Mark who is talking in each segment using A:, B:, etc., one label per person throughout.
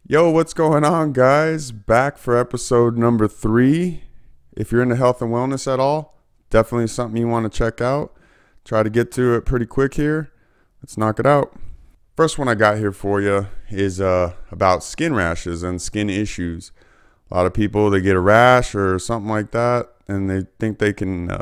A: Yo, what's going on, guys? Back for episode number 3. If you're into health and wellness at all, definitely something you want to check out. Try to get to it pretty quick here. Let's knock it out. First one I got here for you is about skin rashes and skin issues. A lot of people, they get a rash or something like that, and they think they can,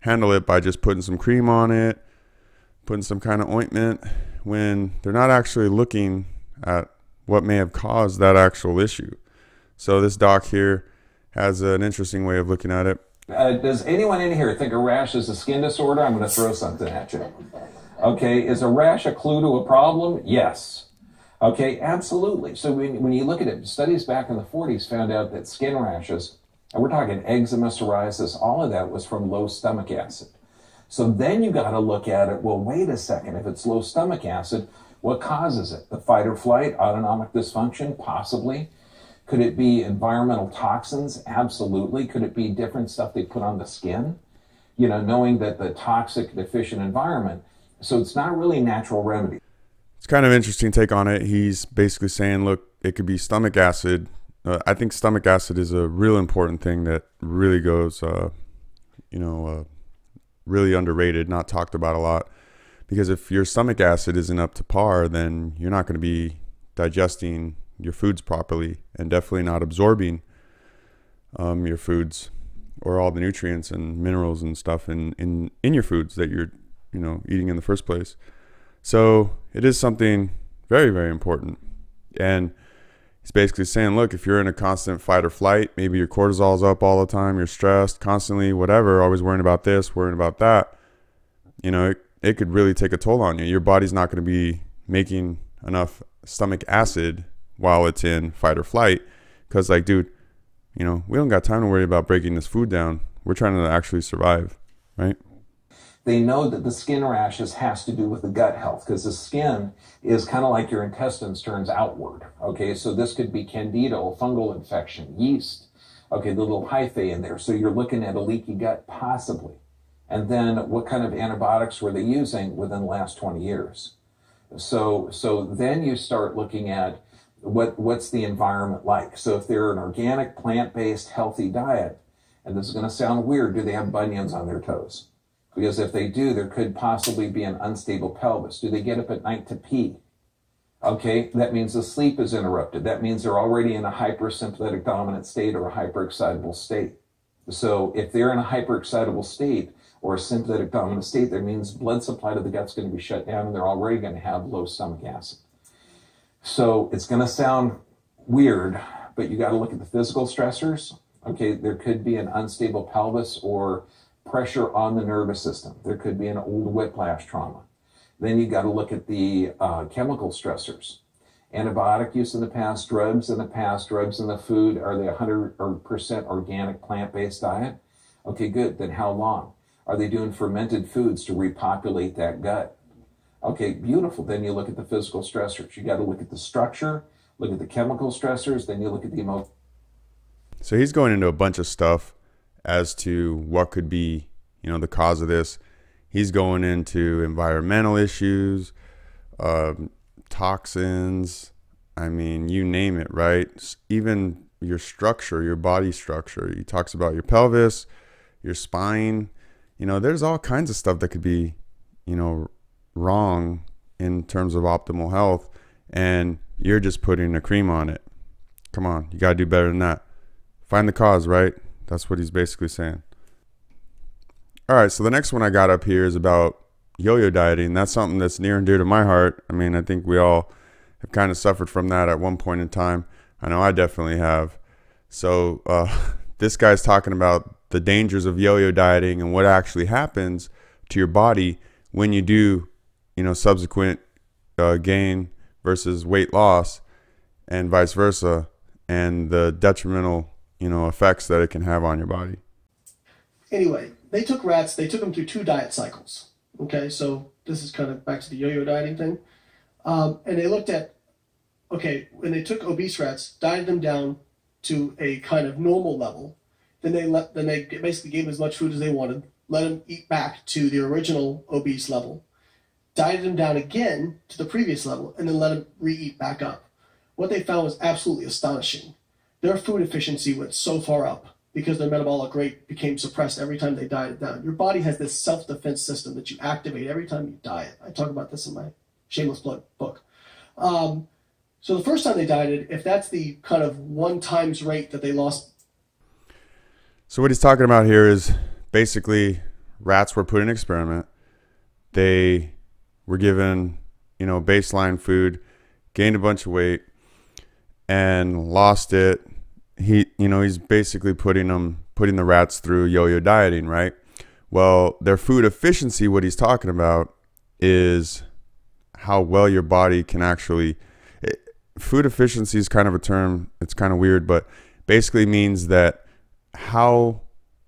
A: handle it by just putting some cream on it, putting some kind of ointment, when they're not actually looking at what may have caused that actual issue. So this doc here has an interesting way of looking at it.
B: Does anyone in here think a rash is a skin disorder? I'm going to throw something at you. Okay, is a rash a clue to a problem? Yes. Okay, absolutely. So when you look at it, studies back in the 40s found out that skin rashes, and we're talking eczema, psoriasis, all of that was from low stomach acid. So then you got to look at it, well, wait a second, if it's low stomach acid, what causes it? The fight or flight, autonomic dysfunction, possibly. Could it be environmental toxins? Absolutely. Could it be different stuff they put on the skin? You know, knowing that the toxic, deficient environment. So it's not really natural remedy.
A: It's kind of interesting take on it. He's basically saying, look, it could be stomach acid. I think stomach acid is a real important thing that really goes, really underrated, not talked about a lot. Because if your stomach acid isn't up to par, then you're not going to be digesting your foods properly and definitely not absorbing your foods or all the nutrients and minerals and stuff in your foods that you're eating in the first place. So it is something very, very important. And he's basically saying, look, if you're in a constant fight or flight, maybe your cortisol's up all the time, you're stressed constantly, whatever, always worrying about this, worrying about that, it could really take a toll on you. Your body's not going to be making enough stomach acid while it's in fight or flight. Because, like, dude, we don't got time to worry about breaking this food down. We're trying to actually survive, right?
B: They know that the skin rashes has to do with the gut health because the skin is kind of like your intestines turns outward. Okay, so this could be candida, fungal infection, yeast. Okay, the little hyphae in there. So you're looking at a leaky gut possibly. And then what kind of antibiotics were they using within the last 20 years? So then you start looking at what's the environment like. So if they're an organic, plant-based, healthy diet, and this is going to sound weird, do they have bunions on their toes? Because if they do, there could possibly be an unstable pelvis. Do they get up at night to pee? Okay, that means the sleep is interrupted. That means they're already in a hypersympathetic dominant state or a hyperexcitable state. So if they're in a hyperexcitable state or a sympathetic dominant state, that means blood supply to the gut's going to be shut down and they're already going to have low stomach acid. So it's going to sound weird, but you got to look at the physical stressors. Okay, there could be an unstable pelvis or pressure on the nervous system. There could be an old whiplash trauma. Then you got to look at the chemical stressors. Antibiotic use in the past, drugs in the past, drugs in the food. Are they 100% organic plant-based diet? Okay, good. Then how long? Are they doing fermented foods to repopulate that gut? Okay, beautiful. Then you look at the physical stressors. You got to look at the structure, look at the chemical stressors, then you look at the emotion.
A: So he's going into a bunch of stuff as to what could be, the cause of this. He's going into environmental issues, toxins, you name it, right? Even your structure, your body structure. He talks about your pelvis, your spine. There's all kinds of stuff that could be, wrong in terms of optimal health, and you're just putting a cream on it. Come on, you got to do better than that. Find the cause, right? That's what he's basically saying. All right, so the next one I got up here is about yo-yo dieting. That's something that's near and dear to my heart. I think we all have kind of suffered from that at one point in time. I know I definitely have. So this guy's talking about the dangers of yo-yo dieting and what actually happens to your body when you do, subsequent gain versus weight loss and vice versa, and the detrimental, effects that it can have on your body.
C: Anyway, they took rats, they took them through 2 diet cycles. Okay, so this is kind of back to the yo-yo dieting thing. And they looked at, when they took obese rats, dieted them down to a kind of normal level, then they basically gave them as much food as they wanted, let them eat back to the original obese level, dieted them down again to the previous level, and then let them re-eat back up. what they found was absolutely astonishing. Their food efficiency went so far up because their metabolic rate became suppressed every time they dieted down. Your body has this self-defense system that you activate every time you diet. I talk about this in my Shameless Plug book. So the first time they dieted, if that's the kind of 1 times rate that they lost.
A: So what he's talking about here is basically rats were put in an experiment. They were given, baseline food, gained a bunch of weight, and lost it. He's basically putting the rats through yo-yo dieting, right? Well, their food efficiency, what he's talking about is how well your body can actually, food efficiency is kind of a term, it's kind of weird, but basically means that how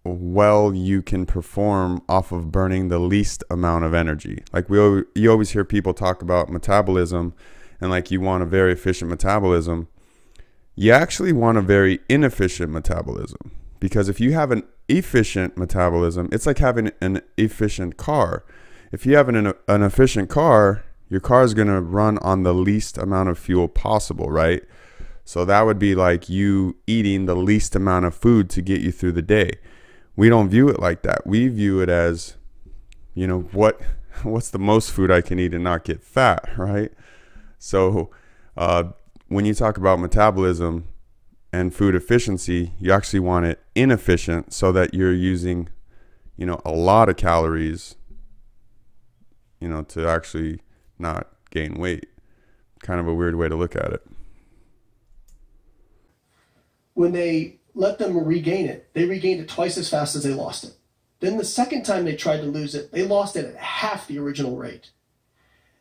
A: well you can perform off of burning the least amount of energy. Like you always hear people talk about metabolism, and like you want a very efficient metabolism. You actually want a very inefficient metabolism, because if you have an efficient metabolism, it's like having an efficient car. If you have an efficient car, your car is going to run on the least amount of fuel possible, right? So that would be like you eating the least amount of food to get you through the day. We don't view it like that. We view it as, what's the most food I can eat and not get fat, right? So when you talk about metabolism and food efficiency, you actually want it inefficient so that you're using, a lot of calories, to actually not gain weight. Kind of a weird way to look at it.
C: When they let them regain it, they regained it twice as fast as they lost it. Then the second time they tried to lose it, they lost it at half the original rate.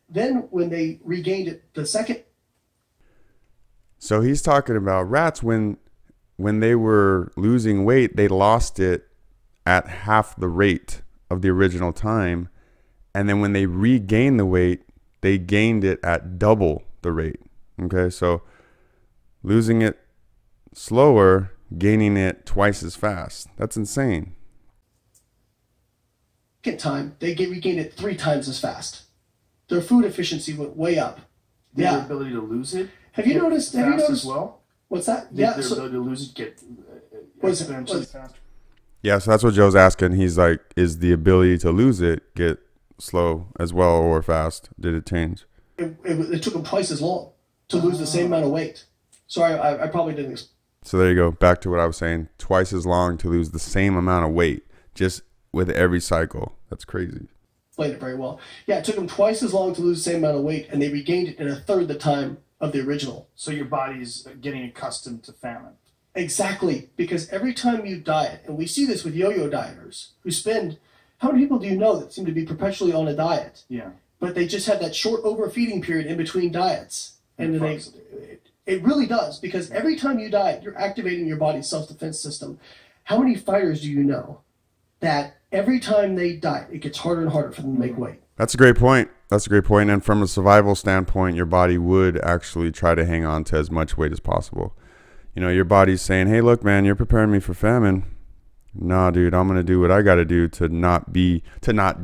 C: Then when they regained it the second.
A: So he's talking about rats when they were losing weight, they lost it at half the rate of the original time. And then when they regained the weight, they gained it at double the rate. Okay, so losing it slower, gaining it twice as fast. That's insane.
C: Second time, they regained it 3 times as fast. Their food efficiency went way up.
D: Their ability to lose it.
C: Have you noticed?
D: As well?
C: What's that?
D: Their ability to lose it get exponentially faster.
A: Yeah, so that's what Joe's asking. He's like, is the ability to lose it get slow as well or fast? Did it change?
C: It took them twice as long to lose the same amount of weight. Sorry, I probably didn't.
A: So there you go. Back to what I was saying. Twice as long to lose the same amount of weight just with every cycle. That's crazy.
C: Explained it very well. Yeah, it took them twice as long to lose the same amount of weight, and they regained it in 1/3 the time of the original.
D: So your body's getting accustomed to famine.
C: Exactly, because every time you diet, and we see this with yo-yo dieters who spend, how many people do you know that seem to be perpetually on a diet?
D: Yeah.
C: But they just have that short overfeeding period in between diets. And then it really does, because every time you diet, you're activating your body's self-defense system. How many fighters do you know that every time they diet, it gets harder and harder for them to make weight?
A: That's a great point. That's a great point. And from a survival standpoint, your body would actually try to hang on to as much weight as possible. Your body's saying, hey, look, man, you're preparing me for famine. Nah, dude, I'm going to do what I got to do to not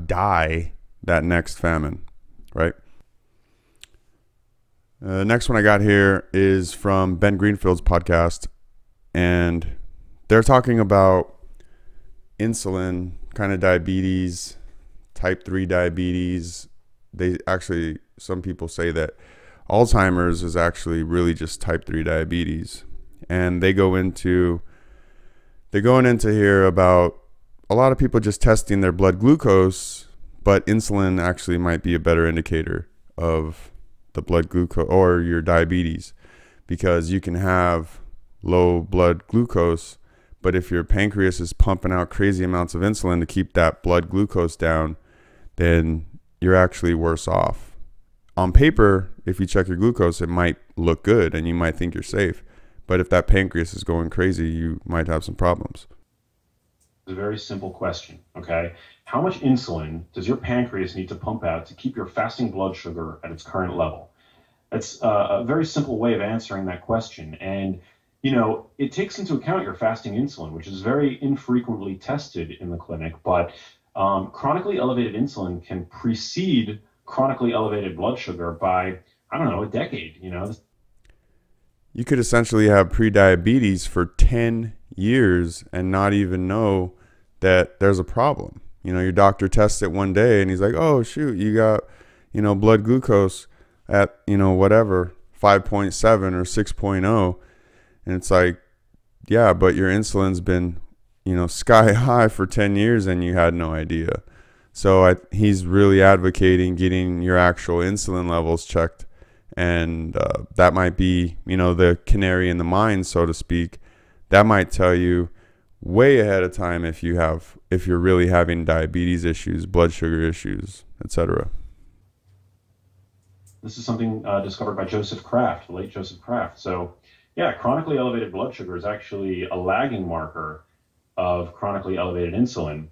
A: die that next famine, right? The next one I got here is from Ben Greenfield's podcast, and they're talking about insulin, kind of diabetes, type 3 diabetes. Some people say that Alzheimer's is actually really just type 3 diabetes. And they're going into here about a lot of people just testing their blood glucose, but insulin actually might be a better indicator of the blood glucose or your diabetes, because you can have low blood glucose, but if your pancreas is pumping out crazy amounts of insulin to keep that blood glucose down, then you're actually worse off. On paper, if you check your glucose, it might look good and you might think you're safe. But if that pancreas is going crazy, you might have some problems.
E: It's a very simple question, okay? How much insulin does your pancreas need to pump out to keep your fasting blood sugar at its current level? That's a very simple way of answering that question. And, it takes into account your fasting insulin, which is very infrequently tested in the clinic. But chronically elevated insulin can precede chronically elevated blood sugar by, a decade,
A: you could essentially have pre-diabetes for 10 years and not even know that there's a problem. You know, your doctor tests it one day and he's like, oh, shoot, you got, blood glucose at, whatever, 5.7 or 6.0. And it's like, yeah, but your insulin's been, sky high for 10 years and you had no idea. So he's really advocating getting your actual insulin levels checked. And that might be, the canary in the mine, so to speak. That might tell you way ahead of time if you're really having diabetes issues, blood sugar issues, etc.
E: This is something discovered by Joseph Kraft, the late Joseph Kraft. So, yeah, chronically elevated blood sugar is actually a lagging marker of chronically elevated insulin,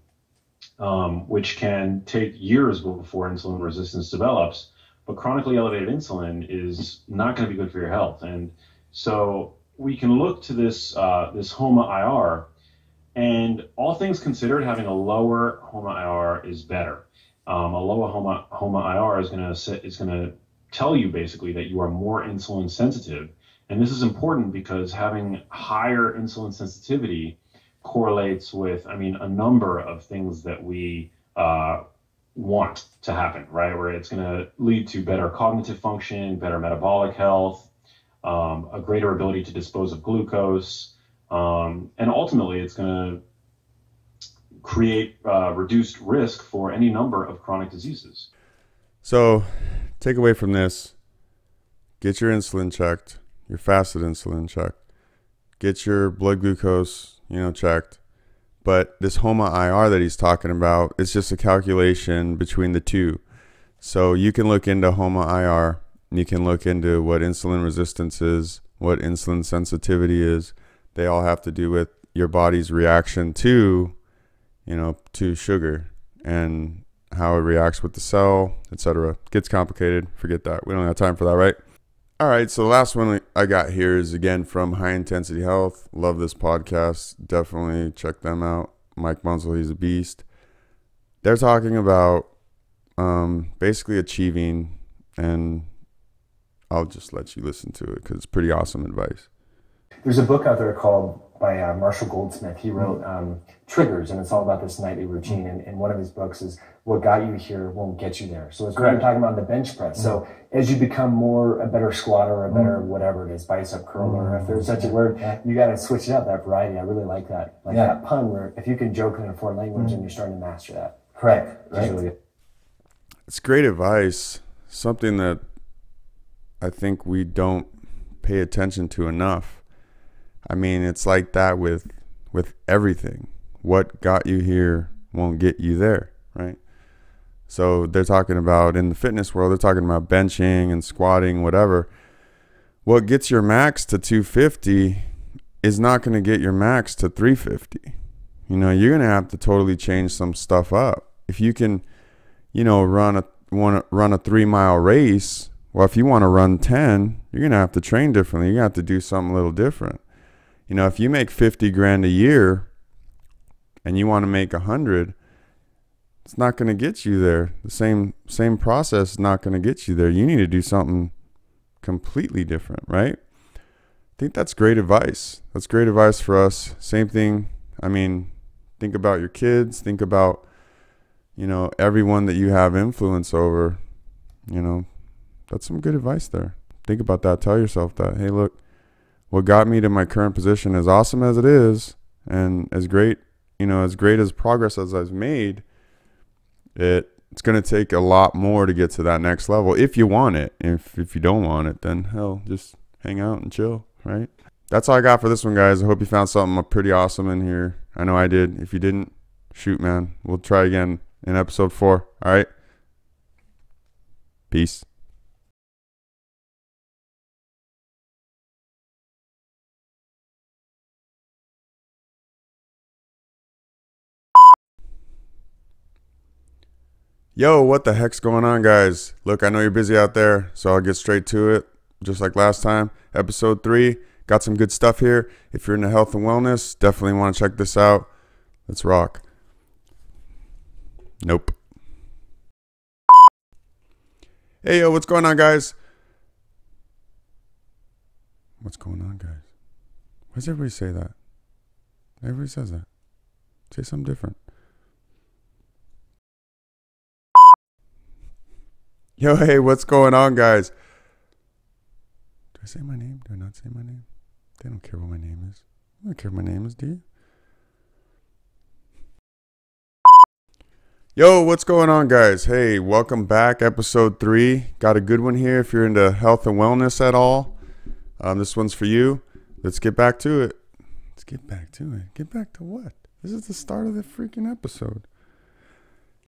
E: which can take years before insulin resistance develops. But chronically elevated insulin is not going to be good for your health. And so we can look to this HOMA-IR, and all things considered, having a lower HOMA-IR is better. A lower HOMA-IR is going to tell you basically that you are more insulin sensitive. And this is important because having higher insulin sensitivity correlates with, a number of things that we want to happen, right? Where it's going to lead to better cognitive function, better metabolic health, a greater ability to dispose of glucose, and ultimately it's going to create reduced risk for any number of chronic diseases.
A: So take away from this, get your insulin checked, your fasted insulin checked, get your blood glucose, checked. But this HOMA-IR that he's talking about, it's just a calculation between the two. So you can look into HOMA-IR, you can look into what insulin resistance is, what insulin sensitivity is. They all have to do with your body's reaction to, to sugar and how it reacts with the cell, etc. Gets complicated. Forget that. We don't have time for that, right? All right, so the last one I got here is again from High Intensity Health. Love this podcast. Definitely check them out. Mike Mutzel, he's a beast. They're talking about basically achieving, and I'll just let you listen to it because it's pretty awesome advice.
F: There's a book out there called by Marshall Goldsmith. He wrote Triggers, and it's all about this nightly routine. And one of his books is What Got You Here Won't Get You There. So it's what you're talking about in the bench press. So as you become a better squatter, a better whatever it is, bicep curler, if there's such a word, you got to switch it up, that variety. I really like that. Like that pun where if you can joke in a foreign language and you're starting to master that. Correct. Right? Really,
A: it's great advice. Something that I think we don't pay attention to enough. It's like that with everything. What got you here won't get you there, right? So they're talking about, in the fitness world, they're talking about benching and squatting, whatever. What gets your max to 250 is not going to get your max to 350. You're going to have to totally change some stuff up. If you can, run a 3-mile race, well, if you want to run 10, you're going to have to train differently. You're going to have to do something a little different. If you make 50 grand a year and you want to make 100, it's not going to get you there. The same process is not going to get you there. You need to do something completely different, right? I think that's great advice. That's great advice for us. Same thing. Think about your kids. Think about, everyone that you have influence over. That's some good advice there. Think about that. Tell yourself that, hey, look, what got me to my current position, as awesome as it is, and as great as progress as I've made, it's going to take a lot more to get to that next level if you want it. If you don't want it, then hell, just hang out and chill, right? That's all I got for this one, guys. I hope you found something pretty awesome in here. I know I did. If you didn't, shoot, man. We'll try again in episode 4. All right? Peace. Yo, what the heck's going on, guys? Look, I know you're busy out there, so I'll get straight to it. Just like last time, episode 3. Got some good stuff here. If you're into health and wellness, definitely want to check this out. Let's rock. Nope. Hey, yo, what's going on, guys? What's going on, guys? Why does everybody say that? Everybody says that. Say something different. Yo, hey, what's going on, guys? Do I say my name? Do I not say my name? They don't care what my name is. I don't care what my name is, do you? Yo, what's going on, guys? Hey, welcome back. Episode 3. Got a good one here if you're into health and wellness at all. This one's for you. Let's get back to it. Let's get back to it. Get back to what? This is the start of the freaking episode.